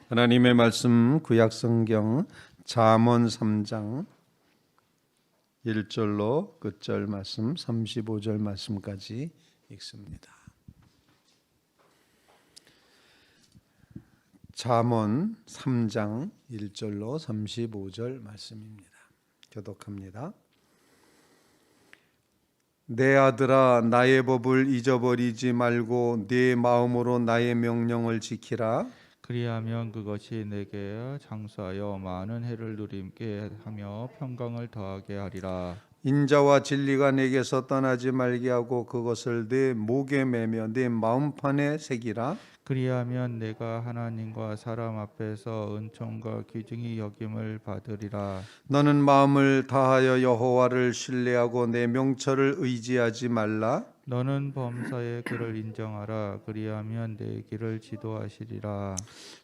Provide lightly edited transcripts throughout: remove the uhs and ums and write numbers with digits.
하나님의 말씀 구약성경 잠언 3장 1절로 끝절 말씀 35절 말씀까지 읽습니다. 잠언 3장 1절로 35절 말씀입니다. 교독합니다. 내 아들아, 나의 법을 잊어버리지 말고 네 마음으로 나의 명령을 지키라. 그리하면 그것이 내게 장수하여 많은 해를 누리게 하며 평강을 더하게 하리라. 인자와 진리가 내게서 떠나지 말게 하고 그것을 내 목에 매며 내 마음판에 새기라. 그리하면 내가 하나님과 사람 앞에서 은총과 귀중히 여김을 받으리라. 너는 마음을 다하여 여호와를 신뢰하고 내 명철을 의지하지 말라. 너는 범사의 그를 인정하라. 그리하면 내 길을 지도하시리라.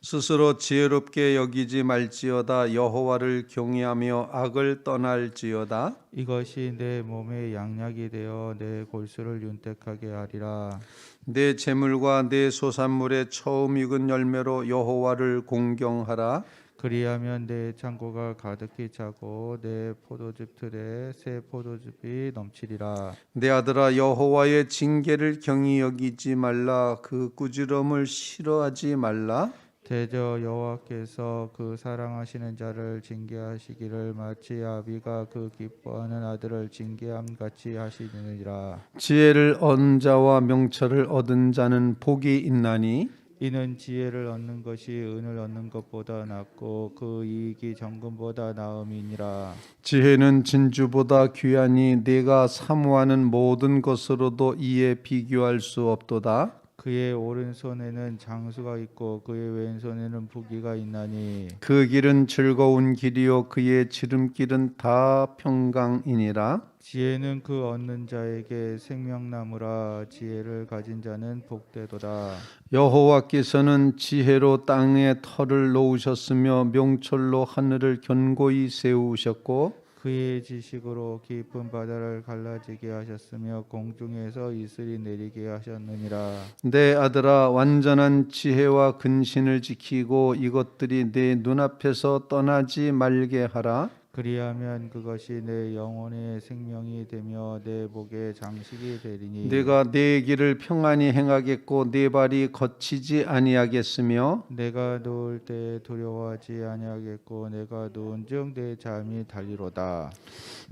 스스로 지혜롭게 여기지 말지어다. 여호와를 경외하며 악을 떠날지어다. 이것이 내 몸의 양약이 되어 내 골수를 윤택하게 하리라. 내 재물과 내 소산물의 처음 익은 열매로 여호와를 공경하라. 그리하면 내 창고가 가득히 차고 내 포도즙 틀에 새 포도즙이 넘치리라. 내 아들아, 여호와의 징계를 경히 여기지 말라. 그 꾸지럼을 싫어하지 말라. 대저 여호와께서 그 사랑하시는 자를 징계하시기를 마치 아비가 그 기뻐하는 아들을 징계함 같이 하시느니라. 지혜를 얻은 자와 명철을 얻은 자는 복이 있나니 이는 지혜를 얻는 것이 은을 얻는 것보다 낫고 그 이익이 정금보다 나음이니라. 지혜는 진주보다 귀하니 네가 사모하는 모든 것으로도 이에 비교할 수 없도다. 그의 오른손에는 장수가 있고 그의 왼손에는 부귀가 있나니 그 길은 즐거운 길이요 그의 지름길은 다 평강이니라. 지혜는 그 얻는 자에게 생명나무라. 지혜를 가진 자는 복되도다. 여호와께서는 지혜로 땅에 터를 놓으셨으며 명철로 하늘을 견고히 세우셨고 그의 지식으로 깊은 바다를 갈라지게 하셨으며 공중에서 이슬이 내리게 하셨느니라. 내 아들아, 완전한 지혜와 근신을 지키고 이것들이 내 눈앞에서 떠나지 말게 하라. 그리하면 그것이 내 영혼의 생명이 되며 내 복의 장식이 되리니 내가 내 길을 평안히 행하겠고 내 발이 거치지 아니하겠으며 내가 누울 때 두려워하지 아니하겠고 내가 누운즉 내 잠이 달리로다.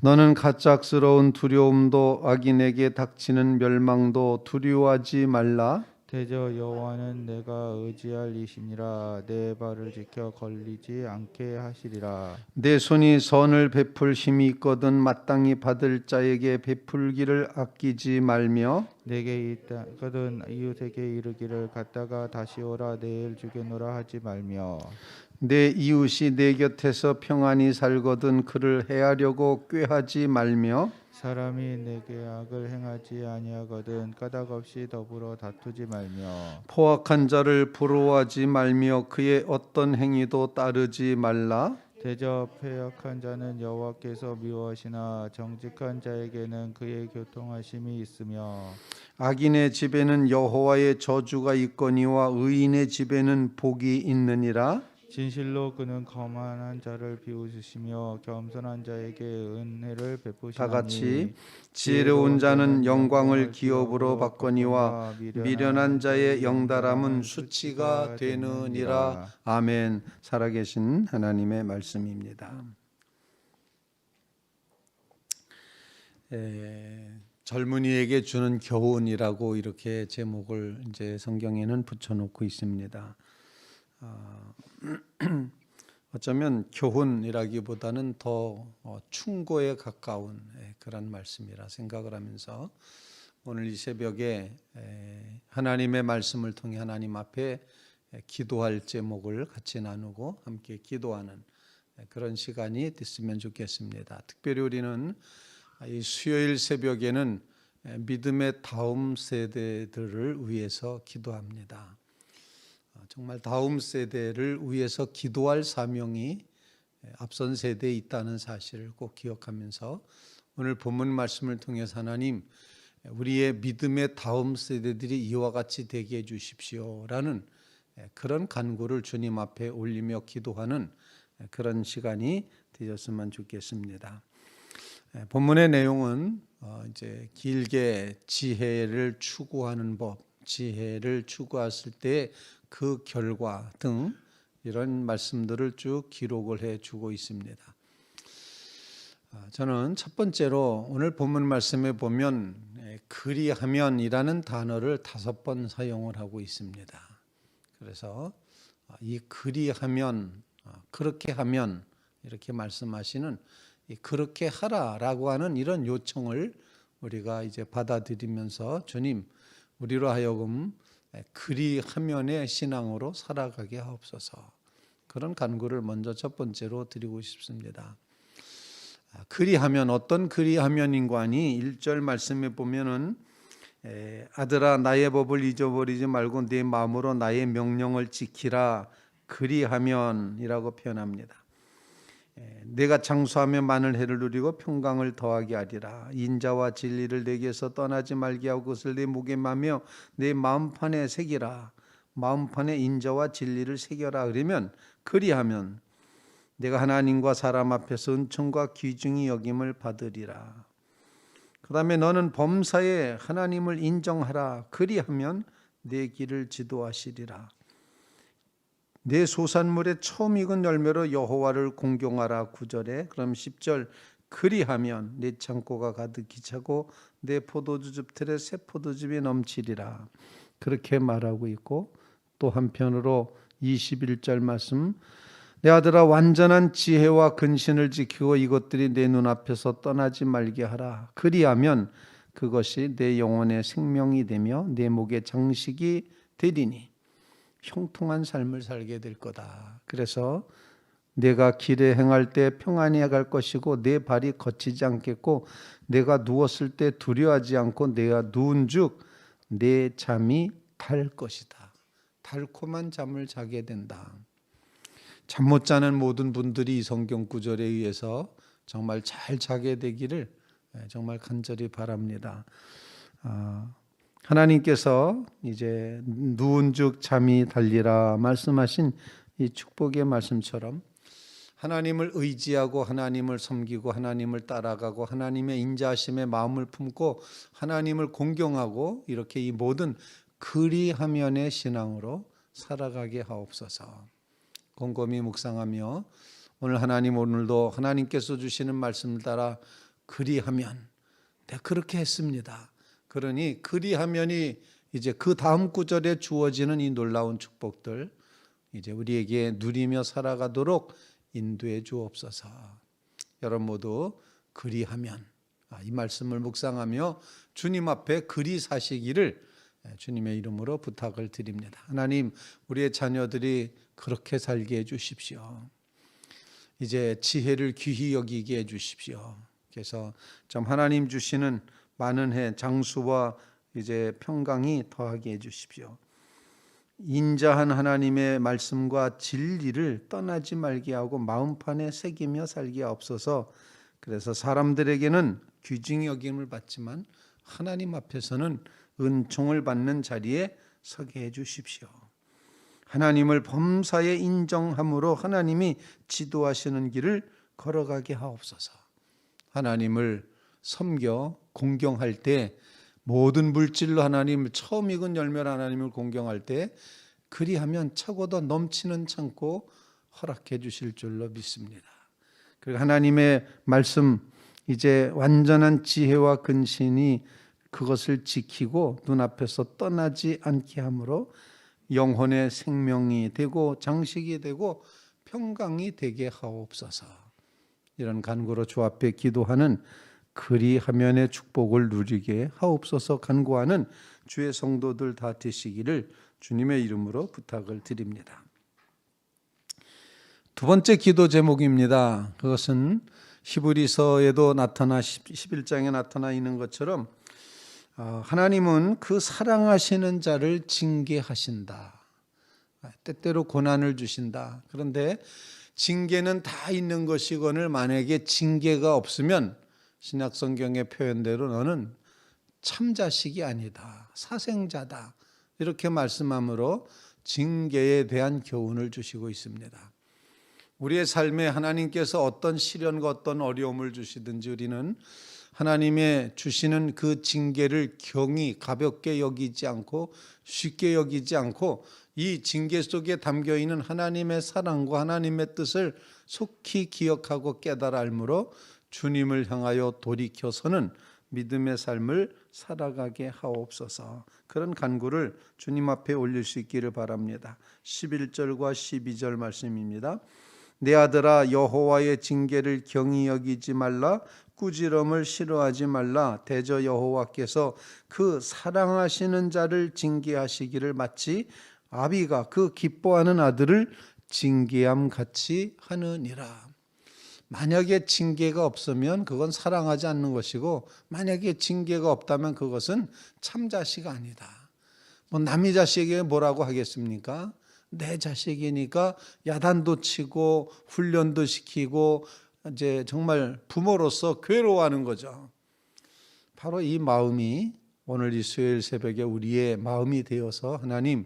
너는 가짝스러운 두려움도 악인에게 닥치는 멸망도 두려워하지 말라. 대저 여호와는 내가 의지할 이시니라. 내 발을 지켜 걸리지 않게 하시리라. 내 손이 선을 베풀 힘이 있거든 마땅히 받을 자에게 베풀기를 아끼지 말며 내게 있거든 이웃에게 이르기를 갔다가 다시 오라 내일 주겠노라 하지 말며 내 이웃이 내 곁에서 평안히 살거든 그를 해하려고 꾀하지 말며 사람이 내게 악을 행하지 아니하거든 까닭없이 더불어 다투지 말며 포악한 자를 부러워하지 말며 그의 어떤 행위도 따르지 말라. 대저 패역한 자는 여호와께서 미워하시나 정직한 자에게는 그의 교통하심이 있으며 악인의 집에는 여호와의 저주가 있거니와 의인의 집에는 복이 있느니라. 진실로 그는 거만한 자를 비웃으시며 겸손한 자에게 은혜를 베푸시나니 다 같이 지혜로운 자는 영광을 기업으로 받거니와 미련한 자의 영달함은 수치가 되느니라. 아멘. 살아계신 하나님의 말씀입니다. 젊은이에게 주는 교훈이라고 이렇게 제목을 이제 성경에는 붙여놓고 있습니다. 어쩌면 교훈이라기보다는 더 충고에 가까운 그런 말씀이라 생각을 하면서 오늘 이 새벽에 하나님의 말씀을 통해 하나님 앞에 기도할 제목을 같이 나누고 함께 기도하는 그런 시간이 됐으면 좋겠습니다. 특별히 우리는 이 수요일 새벽에는 믿음의 다음 세대들을 위해서 기도합니다. 정말 다음 세대를 위해서 기도할 사명이 앞선 세대에 있다는 사실을 꼭 기억하면서 오늘 본문 말씀을 통해서 하나님 우리의 믿음의 다음 세대들이 이와 같이 되게 해 주십시오라는 그런 간구를 주님 앞에 올리며 기도하는 그런 시간이 되었으면 좋겠습니다. 본문의 내용은 이제 길게 지혜를 추구하는 법, 지혜를 추구했을 때 그 결과 등 이런 말씀들을 쭉 기록을 해주고 있습니다. 저는 첫 번째로 오늘 본문 말씀에 보면 그리하면이라는 단어를 5번 사용을 하고 있습니다. 그래서 이 그리하면, 그렇게 하면 이렇게 말씀하시는 이 그렇게 하라라고 하는 이런 요청을 우리가 이제 받아들이면서 주님 우리로 하여금 그리하면의 신앙으로 살아가게 하옵소서. 그런 간구를 먼저 첫 번째로 드리고 싶습니다. 그리하면 어떤 그리하면인가니 1절 말씀에 보면은 아들아 나의 법을 잊어버리지 말고 네 마음으로 나의 명령을 지키라 그리하면이라고 표현합니다. 내가 장수하며 많은 해를 누리고 평강을 더하게 하리라. 인자와 진리를 내게서 떠나지 말게 하고 그것을 내 목에 매며 내 마음판에 새기라. 마음판에 인자와 진리를 새겨라. 그러면 그리하면 내가 하나님과 사람 앞에서 은총과 귀중히 여김을 받으리라. 그 다음에 너는 범사에 하나님을 인정하라. 그리하면 내 길을 지도하시리라. 내 소산물의 처음 익은 열매로 여호와를 공경하라. 9절에 그럼 10절 그리하면 내 창고가 가득히 차고 내 포도주즙 틀에 새 포도즙이 넘치리라. 그렇게 말하고 있고 또 한편으로 21절 말씀 내 아들아 완전한 지혜와 근신을 지키고 이것들이 내 눈앞에서 떠나지 말게 하라. 그리하면 그것이 내 영혼의 생명이 되며 내 목의 장식이 되리니 형통한 삶을 살게 될 거다. 그래서 내가 길에 행할 때 평안히 갈 것이고 내 발이 거치지 않겠고 내가 누웠을 때 두려워하지 않고 내가 누운즉 내 잠이 달 것이다. 달콤한 잠을 자게 된다. 잠 못 자는 모든 분들이 이 성경 구절에 의해서 정말 잘 자게 되기를 정말 간절히 바랍니다. 하나님께서 이제 누운즉 잠이 달리라 말씀하신 이 축복의 말씀처럼 하나님을 의지하고 하나님을 섬기고 하나님을 따라가고 하나님의 인자하심에 마음을 품고 하나님을 공경하고 이렇게 이 모든 그리하면의 신앙으로 살아가게 하옵소서. 곰곰이 묵상하며 오늘 하나님 오늘도 하나님께서 주시는 말씀을 따라 그리하면 내가 그렇게 했습니다. 그러니 그리하면이 이제 그 다음 구절에 주어지는 이 놀라운 축복들 이제 우리에게 누리며 살아가도록 인도해 주옵소서. 여러분 모두 그리하면 이 말씀을 묵상하며 주님 앞에 그리 사시기를 주님의 이름으로 부탁을 드립니다. 하나님 우리의 자녀들이 그렇게 살게 해 주십시오. 이제 지혜를 귀히 여기게 해 주십시오. 그래서 좀 하나님 주시는 많은 해 장수와 이제 평강이 더하게 해 주십시오. 인자한 하나님의 말씀과 진리를 떠나지 말게 하고 마음판에 새기며 살게 하옵소서. 그래서 사람들에게는 귀중히 여김을 받지만 하나님 앞에서는 은총을 받는 자리에 서게 해 주십시오. 하나님을 범사에 인정함으로 하나님이 지도하시는 길을 걸어가게 하옵소서. 하나님을 섬겨 공경할 때 모든 물질로 하나님을 처음 익은 열매로 하나님을 공경할 때 그리하면 차고 더 넘치는 창고 허락해 주실 줄로 믿습니다. 그리고 하나님의 말씀 이제 완전한 지혜와 근신이 그것을 지키고 눈앞에서 떠나지 않게 함으로 영혼의 생명이 되고 장식이 되고 평강이 되게 하옵소서. 이런 간구로 주 앞에 기도하는 그리하면의 축복을 누리게 하옵소서 간구하는 주의 성도들 다 되시기를 주님의 이름으로 부탁을 드립니다. 두 번째 기도 제목입니다. 그것은 히브리서에도 나타나 11장에 나타나 있는 것처럼 하나님은 그 사랑하시는 자를 징계하신다. 때때로 고난을 주신다. 그런데 징계는 다 있는 것이거늘 만약에 징계가 없으면 신약 성경의 표현대로 너는 참자식이 아니다. 사생자다. 이렇게 말씀함으로 징계에 대한 교훈을 주시고 있습니다. 우리의 삶에 하나님께서 어떤 시련과 어떤 어려움을 주시든지 우리는 하나님의 주시는 그 징계를 경히 가볍게 여기지 않고 쉽게 여기지 않고 이 징계 속에 담겨 있는 하나님의 사랑과 하나님의 뜻을 속히 기억하고 깨달아 알므로 주님을 향하여 돌이켜서는 믿음의 삶을 살아가게 하옵소서. 그런 간구를 주님 앞에 올릴 수 있기를 바랍니다. 11절과 12절 말씀입니다. 내 아들아, 여호와의 징계를 경히 여기지 말라. 꾸지럼을 싫어하지 말라. 대저 여호와께서 그 사랑하시는 자를 징계하시기를 마치 아비가 그 기뻐하는 아들을 징계함 같이 하느니라. 만약에 징계가 없으면 그건 사랑하지 않는 것이고, 만약에 징계가 없다면 그것은 참 자식 아니다. 뭐 남의 자식에게 뭐라고 하겠습니까? 내 자식이니까 야단도 치고 훈련도 시키고 이제 정말 부모로서 괴로워하는 거죠. 바로 이 마음이 오늘 이 수요일 새벽에 우리의 마음이 되어서 하나님,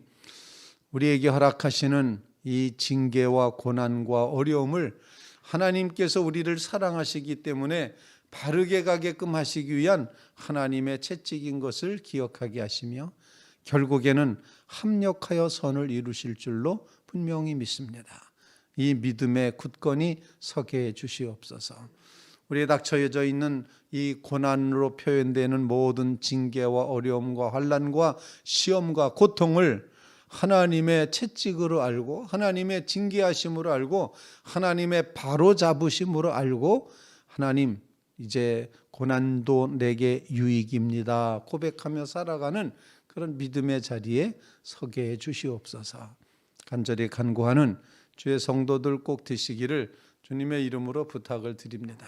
우리에게 허락하시는 이 징계와 고난과 어려움을 하나님께서 우리를 사랑하시기 때문에 바르게 가게끔 하시기 위한 하나님의 채찍인 것을 기억하게 하시며 결국에는 합력하여 선을 이루실 줄로 분명히 믿습니다. 이 믿음의 굳건히 서게 해 주시옵소서. 우리에 닥쳐져 있는 이 고난으로 표현되는 모든 징계와 어려움과 환난과 시험과 고통을 하나님의 채찍으로 알고 하나님의 징계하심으로 알고 하나님의 바로잡으심으로 알고 하나님, 이제 고난도 내게 유익입니다 고백하며 살아가는 그런 믿음의 자리에 서게 해 주시옵소서. 간절히 간구하는 주의 성도들 꼭 되시기를 주님의 이름으로 부탁을 드립니다.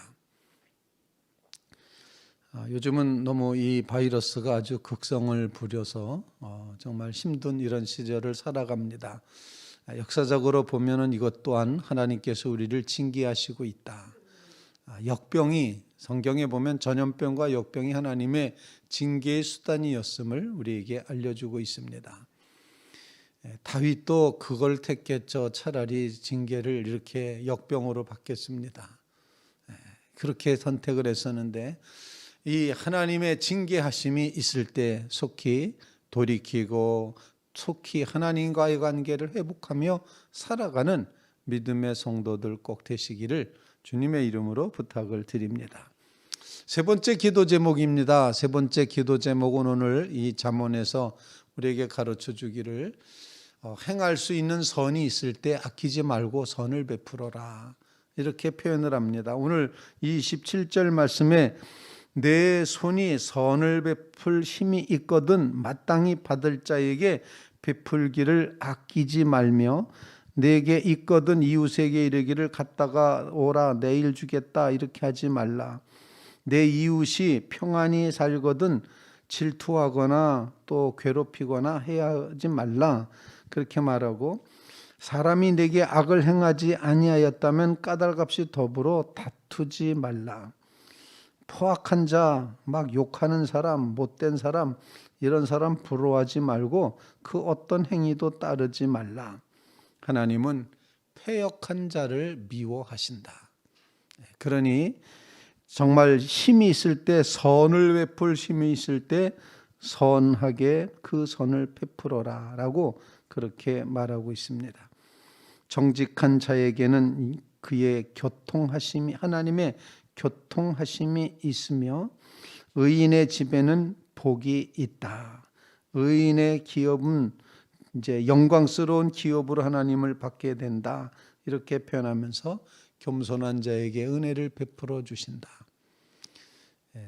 요즘은 너무 이 바이러스가 아주 극성을 부려서 정말 힘든 이런 시절을 살아갑니다. 역사적으로 보면은 이것 또한 하나님께서 우리를 징계하시고 있다. 역병이 성경에 보면 전염병과 역병이 하나님의 징계의 수단이었음을 우리에게 알려주고 있습니다. 다윗도 그걸 택했죠. 차라리 징계를 이렇게 역병으로 받겠습니다. 그렇게 선택을 했었는데 이 하나님의 징계하심이 있을 때 속히 돌이키고 속히 하나님과의 관계를 회복하며 살아가는 믿음의 성도들 꼭 되시기를 주님의 이름으로 부탁을 드립니다. 세 번째 기도 제목입니다. 세 번째 기도 제목은 오늘 이 잠언에서 우리에게 가르쳐 주기를 행할 수 있는 선이 있을 때 아끼지 말고 선을 베풀어라, 이렇게 표현을 합니다. 오늘 이 17절 말씀에 내 손이 선을 베풀 힘이 있거든 마땅히 받을 자에게 베풀기를 아끼지 말며 내게 있거든 이웃에게 이르기를 갔다가 오라 내일 주겠다 이렇게 하지 말라. 내 이웃이 평안히 살거든 질투하거나 또 괴롭히거나 해야 하지 말라, 그렇게 말하고 사람이 내게 악을 행하지 아니하였다면 까닭없이 더불어 다투지 말라. 포악한 자, 막 욕하는 사람, 못된 사람, 이런 사람 부러워하지 말고 그 어떤 행위도 따르지 말라. 하나님은 패역한 자를 미워하신다. 그러니 정말 힘이 있을 때, 선을 베풀 힘이 있을 때 선하게 그 선을 베풀어라 라고 그렇게 말하고 있습니다. 정직한 자에게는 그의 교통하심이, 하나님의 교통하심이 있으며 의인의 집에는 복이 있다. 의인의 기업은 이제 영광스러운 기업으로 하나님을 받게 된다, 이렇게 표현하면서 겸손한 자에게 은혜를 베풀어 주신다.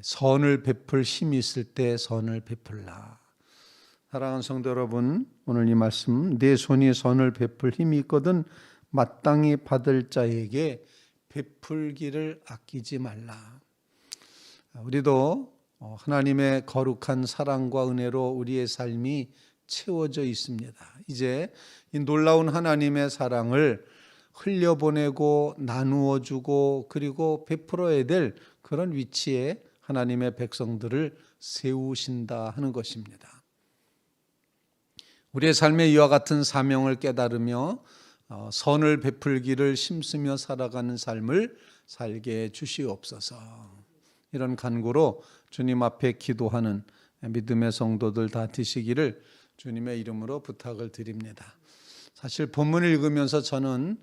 선을 베풀 힘이 있을 때 선을 베풀라. 사랑하는 성도 여러분, 오늘 이 말씀, 내 손이 선을 베풀 힘이 있거든 마땅히 받을 자에게 베풀기를 아끼지 말라. 우리도 하나님의 거룩한 사랑과 은혜로 우리의 삶이 채워져 있습니다. 이제 이 놀라운 하나님의 사랑을 흘려보내고 나누어 주고 그리고 베풀어야 될 그런 위치에 하나님의 백성들을 세우신다 하는 것입니다. 우리의 삶에 이와 같은 사명을 깨달으며 선을 베풀기를 힘쓰며 살아가는 삶을 살게 해 주시옵소서. 이런 간구로 주님 앞에 기도하는 믿음의 성도들 다 되시기를 주님의 이름으로 부탁을 드립니다. 사실 본문을 읽으면서 저는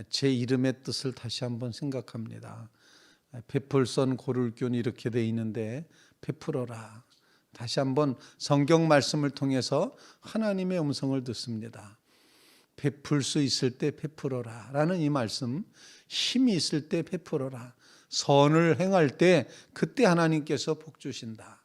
제 이름의 뜻을 다시 한번 생각합니다. 베풀선 고를균 이렇게 돼 있는데 베풀어라. 다시 한번 성경 말씀을 통해서 하나님의 음성을 듣습니다. 베풀 수 있을 때 베풀어라 라는 이 말씀, 힘이 있을 때 베풀어라. 선을 행할 때 그때 하나님께서 복 주신다.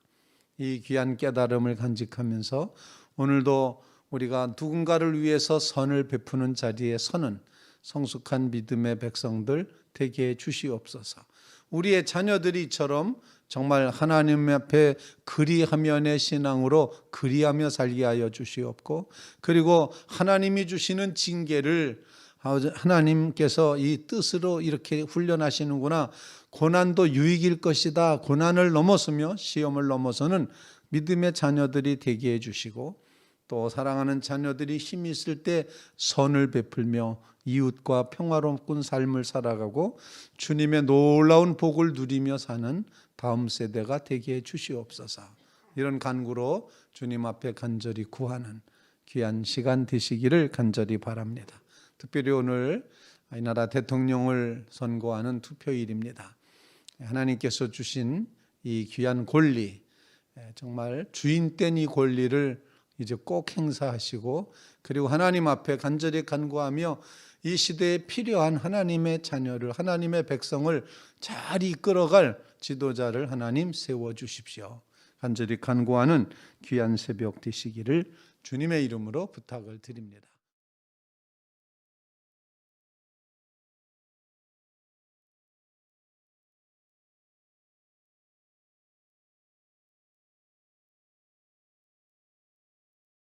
이 귀한 깨달음을 간직하면서 오늘도 우리가 누군가를 위해서 선을 베푸는 자리에 서는 성숙한 믿음의 백성들 되게 해 주시옵소서. 우리의 자녀들이 이처럼 정말 하나님 앞에 그리하면의 신앙으로 그리하며 살게 하여 주시옵고, 그리고 하나님이 주시는 징계를 하나님께서 이 뜻으로 이렇게 훈련하시는구나, 고난도 유익일 것이다, 고난을 넘어서며 시험을 넘어서는 믿음의 자녀들이 되게 해주시고, 또 사랑하는 자녀들이 힘이 있을 때 선을 베풀며 이웃과 평화로운 삶을 살아가고 주님의 놀라운 복을 누리며 사는 다음 세대가 되게 해 주시옵소서. 이런 간구로 주님 앞에 간절히 구하는 귀한 시간 되시기를 간절히 바랍니다. 특별히 오늘 이 나라 대통령을 선고하는 투표일입니다. 하나님께서 주신 이 귀한 권리, 정말 주인된 이 권리를 이제 꼭 행사하시고, 그리고 하나님 앞에 간절히 간구하며 이 시대에 필요한 하나님의 자녀를, 하나님의 백성을 잘 이끌어갈 지도자를 하나님 세워주십시오. 간절히 간구하는 귀한 새벽 되시기를 주님의 이름으로 부탁을 드립니다.